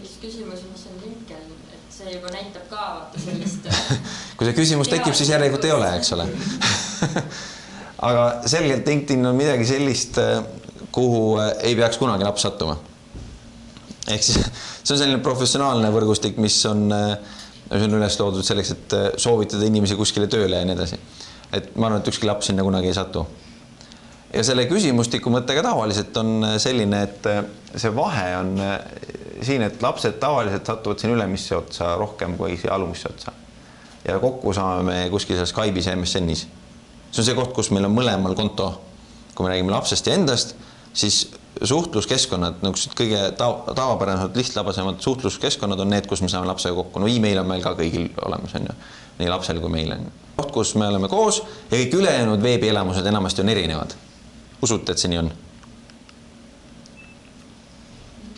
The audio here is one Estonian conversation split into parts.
tekkis küsimus, mis on linkel, et see juba näitab ka vaata sellist... Kui see küsimus tekib, siis järelikult ei ole, eks ole. Aga selgelt LinkedIn on midagi sellist, kuhu ei peaks kunagi laps sattuma. Ehk siis see on selline professionaalne võrgustik, mis on üles loodud selleks, et soovitada inimesi kuskile tööle ja nii edasi. Et ma arvan, et ükski laps sinna kunagi ei satu. Ja selle küsimustiku mõttega tavaliselt on selline, et see vahe on siin, et lapsed tavaliselt satuvad siin ülemisse otsa rohkem kui alumisse otsa. Ja kokku saame me kuskil seal Skype'is ja MSN-is. See on see koht, kus meil on mõlemal konto. Kui me räägime lapsest ja endast, siis suhtluskeskkonnad, kõige tavapärasemad, lihtlabasemad suhtluskeskkonnad on need, kus me saame lapsega kokku. No e-mail on meil ka kõigil olemas, on ju. Nii lapsel kui meil on. Koht, kus me oleme koos ja kõik ülejäänud veebielamused enamasti on erinevad. Usute, et see nii on?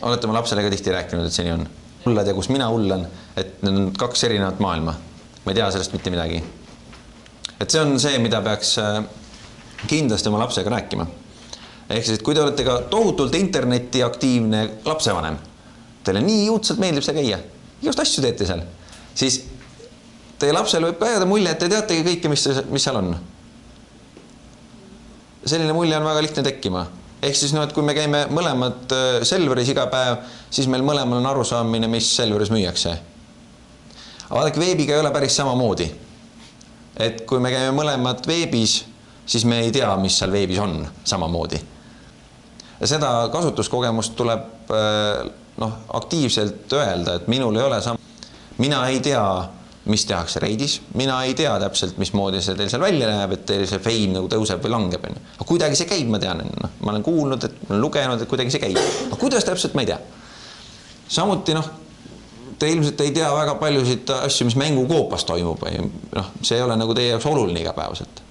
Olete ma lapsele ka tihti rääkinud, et see nii on? Hullad ja kus mina hullan, et need on kaks erinevat maailma. Ma ei tea sellest mitte midagi. Et see on see, mida peaks kindlasti oma lapsega rääkima. Ehk siis, et kui te olete ka tohutult interneti aktiivne lapsevanem, teile nii jõudselt meeldib see käia, igast asju teete seal, siis teie lapsele võib ka jääda mulje, et te teategi kõike, mis seal on. Selline mulje on väga lihtne tekkima. Ehk siis, et kui me käime mõlemad Selveris iga päev, siis meil mõlemal on arusaamine, mis Selveris müüakse. Aga vaadake, veebiga ei ole päris sama moodi. Et kui me käime mõlemad veebis, siis me ei tea, mis seal veebis on samamoodi. Ja seda kasutuskogemust tuleb aktiivselt öelda, et minul ei ole sama. Mina ei tea, mis tehakse reidis. Mina ei tea täpselt, mismoodi see teil seal välja näeb, et teil see feim nagu tõuseb või langeb. Aga kuidagi see käib, ma tean. Ma olen kuulnud, et olen lugenud, et kuidagi see käib. Aga kuidas täpselt, ma ei tea. Samuti, te ilmselt ei tea väga paljusid asju, mis mängukoopas toimub. See ei ole nagu teie jaoks oluline igapäevaselt.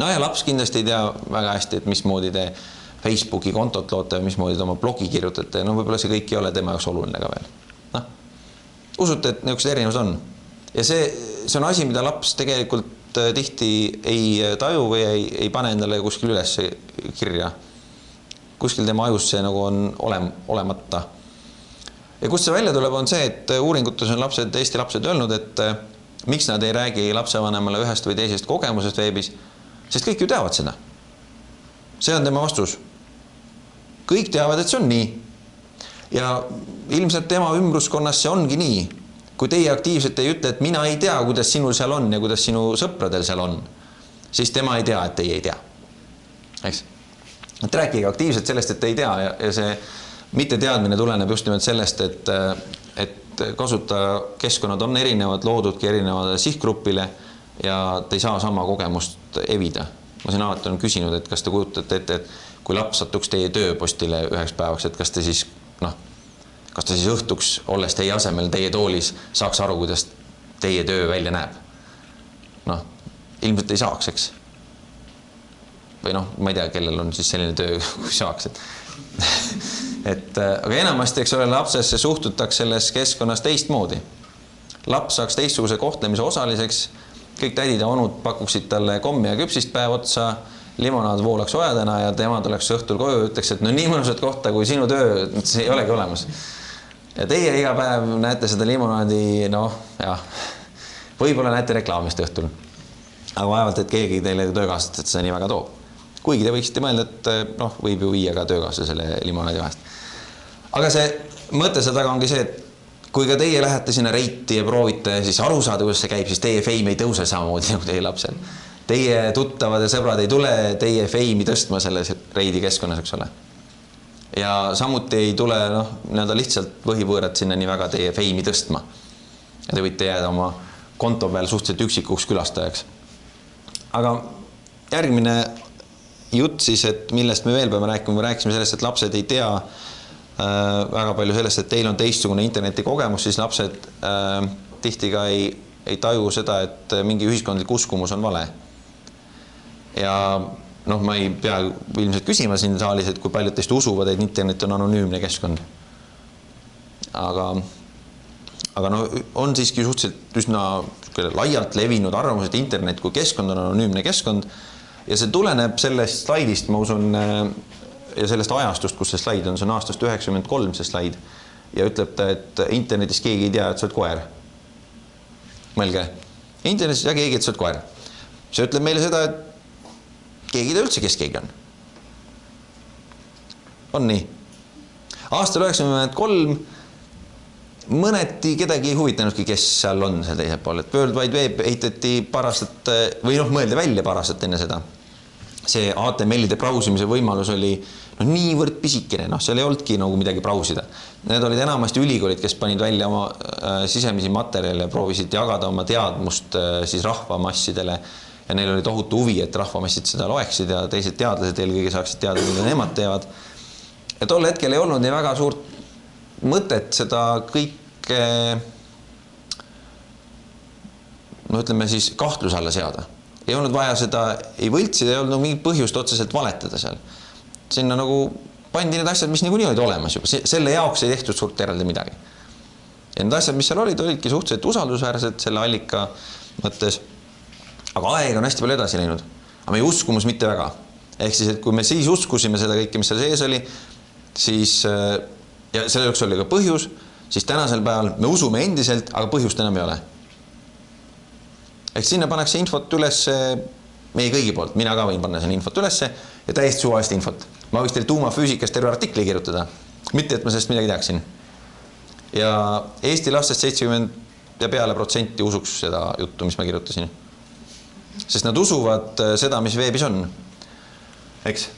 Ja laps kindlasti ei tea väga hästi, et mismoodi te Facebooki kontot loote või mismoodi te oma blogi kirjutate. Võib-olla see kõik ei ole tema jaoks oluline ka veel. Usute, et niisugused erinevus on. Ja see on asi, mida laps tegelikult tihti ei taju või ei pane endale kuskil üles kirja. Kuskil tema ajus see nagu on olemata. Ja kust see välja tuleb on see, et uuringutes on Eesti lapsed öelnud, et miks nad ei räägi lapsevanemale ühest või teisest kogemusest veebis, sest kõik ju teavad seda. See on tema vastus. Kõik teavad, et see on nii. Ja ilmselt tema ümbruskonnas see ongi nii. Kui teie aktiivselt ei ütle, et mina ei tea, kuidas sinul seal on ja kuidas sinu sõpradel seal on, siis tema ei tea, et teie ei tea. Eks? Et rääkige aktiivselt sellest, et ei tea ja see mitteteadmine tuleneb just nimelt sellest, et kasutajakeskkonnad on erinevad, loodudki erinevale sihtgrupile ja te ei saa sama kogemust evida. Ma siin alati olen küsinud, et kas te kujutate ette, et kui laps satuks teie tööpostile üheks päevaks, et kas te siis õhtuks, olles teie asemel teie toolis, saaks aru, kuidas teie töö välja näeb? Ilmselt ei saaks, eks? Või ma ei tea, kellel on siis selline töö, kui saaks. Aga enamasti, eks ole, lapsesse suhtutaks selles keskkonnas teistmoodi. Laps saaks teistsuguse kohtlemise osaliseks, kõik tädid ja onud pakuksid talle kommi ja küpsist päev otsa, limonaad voolaks ojadena ja tema tuleks õhtul koju ja ütleks, et nii mõnusat kohta kui sinu töö, see ei olegi olemas. Ja teie iga päev näete seda limonaadi, võib-olla näete reklaamist õhtul. Aga vaevalt, et keegi teile töökaaslased seda nii väga toob. Kuigi te võiksite mõelda, et võib ju viia ka töökaaslasele limonaadi vahest. Aga see mõte seda taga ongi see, et kui ka teie lähete sinna reiti ja proovite siis aru saada, kuidas see käib, siis teie feim ei tõuse samamoodi nagu teie lapsel. Teie tuttavad ja sõbrad ei tule teie feimi tõstma selles reidi keskkonnas, eks ole. Ja samuti ei tule lihtsalt võhivõõrad sinna nii väga teie feimi tõstma. Ja te võite jääda oma konto peal suhteliselt üksikuks külastajaks. Aga järgmine jutt siis, et millest me veel peame rääkima, me rääkisime sellest, et lapsed ei tea väga palju sellest, et teil on teistsugune interneti kogemus, siis lapsed tihti ka ei taju seda, et mingi ühiskondlik uskumus on vale. Ja ma ei pea ilmselt küsima siin saalis, et kui paljud teist usuvad, et internet on anonüümne keskkond. Aga on siiski suhteliselt üsna laialt levinud arvamus, et internet kui keskkond on anonüümne keskkond ja see tuleneb sellest slaidist, ma usun, ja sellest ajastust, kus see slaid on, see on aastast 93 see slaid, ja ütleb ta, et internetis keegi ei tea, et sa oled koer. Mõelge, internetis ei tea keegi, et sa oled koer. See ütleb meile seda, et keegi ei tea üldse, kes keegi on. On nii? Aastal 1993 mõneti kedagi ei huvitanudki, kes seal on seal teisel pool, et World Wide Web ehitati paar aastat või mõeldi välja paar aastat enne seda. See HTML-ide brausimise võimalus oli niivõrd pisikene, seal ei olnudki nagu midagi brausida. Need olid enamasti ülikoolid, kes panid välja oma sisemisi materjale ja proovisid jagada oma teadmust siis rahvamassidele ja neil oli tohutu huvi, et rahvamassid seda loeksid ja teised teadlased eelkõige saaksid teada, mida nemad teevad. Ja tol hetkel ei olnud nii väga suurt mõtet seda kõike ütleme siis kahtluse alla seada. Ei olnud vaja seda ei võltsida, ei olnud mingit põhjust otseselt valetada seal. Sinna nagu pandi need asjad, mis niikuinii olid olemas juba. Selle jaoks ei tehtud suurt eraldi midagi. Ja need asjad, mis seal olidki suhteliselt usaldusväärsed selle allika mõttes. Aga aeg on hästi palju edasi läinud. Aga meie uskumus mitte väga. Ehk siis, et kui me siis uskusime seda kõike, mis seal sees oli, siis, ja selle jaoks oli ka põhjus, siis tänasel päeval me usume endiselt, aga põhjust enam ei ole. Ehk sinna pannakse infot üles meie kõigi poolt. Mina ka võin panna sinna infot üles ja täiesti suvalist infot. Ma võiks teile tuumafüüsikast terve artikli kirjutada. Mitte, et ma sellest midagi teaksin. Ja Eesti lastest 70% ja peale protsenti usuks seda juttu, mis ma kirjutasin. Sest nad usuvad seda, mis veebis on. Eks?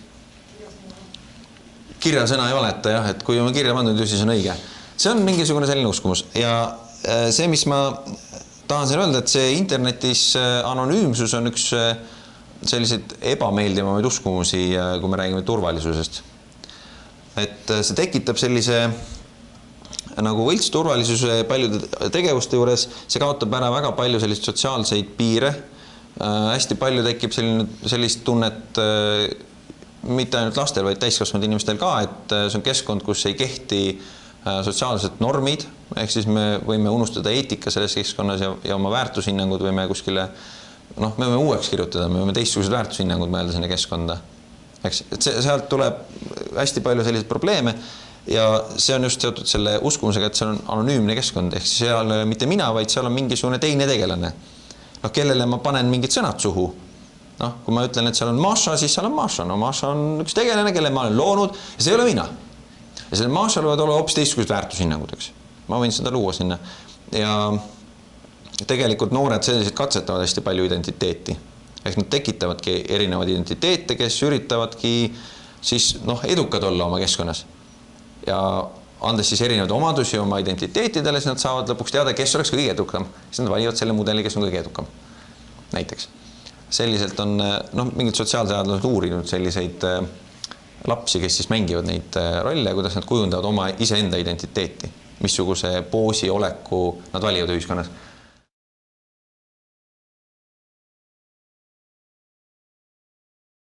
Kirjasõna ei valeta, jah, et kui on kirja pandud, siis on õige. See on mingisugune selline uskumus. Ja see, mis ma tahan siin öelda, et see internetis anonüümsus on üks selliseid ebameeldivamaid uskumusi, kui me räägime turvalisusest. Et see tekitab sellise nagu võlts turvalisuse paljude tegevuste juures, see kaotab ära väga palju selliseid sotsiaalseid piire. Hästi palju tekib sellist tunnet mitte ainult lastel, vaid täiskasvanud inimestel ka, et see on keskkond, kus ei kehti sotsiaalsed normid, ehk siis me võime unustada eetika selles keskkonnas ja oma väärtushinnangud võime kuskile, me võime uueks kirjutada, me võime teistsugused väärtushinnangud mõelda sinna keskkonda. Sealt tuleb hästi palju selliseid probleeme ja see on just seotud selle uskumusega, et see on anonüümne keskkond, ehk siis seal mitte mina, vaid seal on mingisugune teine tegelane. Kellele ma panen mingid sõnad suhu. Kui ma ütlen, et seal on Maša, siis seal on Maša. Maša on üks tegelane, kelle ma olen loonud ja see ei ole mina. Ja selle Mašal võivad olla hoopis teistsugused väärtushinnangud, eks. Ma võin seda luua sinna. Ja tegelikult noored sellised katsetavad hästi palju identiteeti. Ehk nad tekitavadki erinevad identiteete, kes üritavadki siis edukad olla oma keskkonnas. Ja andes siis erinevaid omadusi oma identiteetidele, siis nad saavad lõpuks teada, kes oleks kõige edukam. Siis nad valivad selle mudeli, kes on kõige edukam. Näiteks. Selliselt on mingid sotsiaalteadlased uurinud selliseid lapsi, kes siis mängivad neid rolle, kuidas nad kujundavad oma iseenda identiteeti, missuguse poosi oleku nad valivad ühiskonnas.